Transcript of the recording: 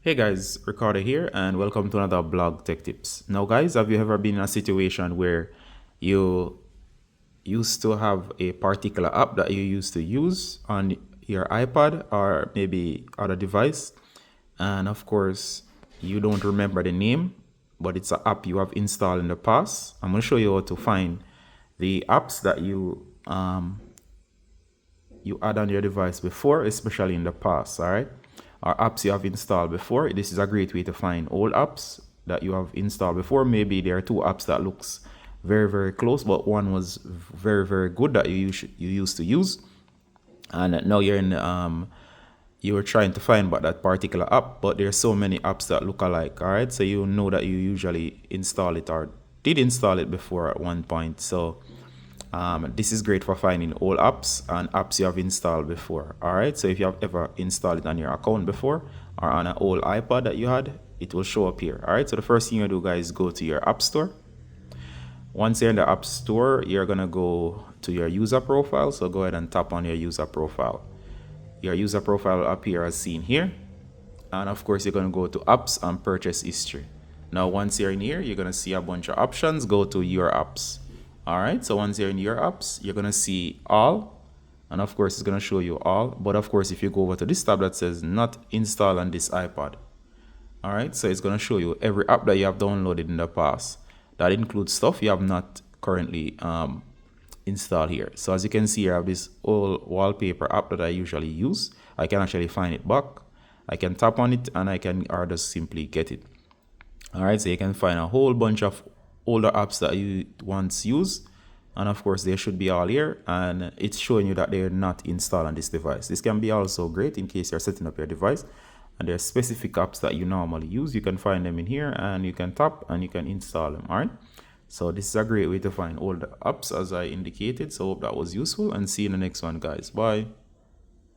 Hey guys, Ricardo here and welcome to another blog tech tips. Now guys, have you ever been in a situation where you used to have a particular app that you used to use on your iPad or maybe other device, and of course you don't remember the name, but it's an app you have installed in the past. I'm going to show you how to find the apps that you add on your device before, especially in the past, all right? Or apps you have installed before. This is a great way to find old apps that you have installed before. Maybe there are two apps that looks very close, but one was very good that you used to use, and now you were trying to find about that particular app, but there's so many apps that look alike. All right, so you know that you usually install it or did install it before at one point. So this is great for finding old apps and apps you have installed before. All right, so if you have ever installed it on your account before or on an old iPad that you had, it will show up here. All right, so the first thing you do, guys, is go to your app store. Once you're in the app store, you're gonna go to your user profile. So go ahead and tap on your user profile. Your user profile will appear as seen here. And of course, you're gonna go to apps and purchase history. Now, once you're in here, you're gonna see a bunch of options. Go to your apps. All right, so once you're in your apps, you're gonna see all, and of course it's gonna show you all. But of course, if you go over to this tab that says not installed on this iPad, all right, so it's gonna show you every app that you have downloaded in the past. That includes stuff you have not currently installed here. So as you can see, I have this old wallpaper app that I usually use. I can actually find it back. I can tap on it and I can or just simply get it. All right, so you can find a whole bunch of older apps that you once used, and of course they should be all here, and it's showing you that they're not installed on this device. This can be also great in case you're setting up your device and there are specific apps that you normally use. You can find them in here and you can tap and you can install them. All right, so this is a great way to find older apps as I indicated. So hope that was useful, and see you in the next one, guys. Bye.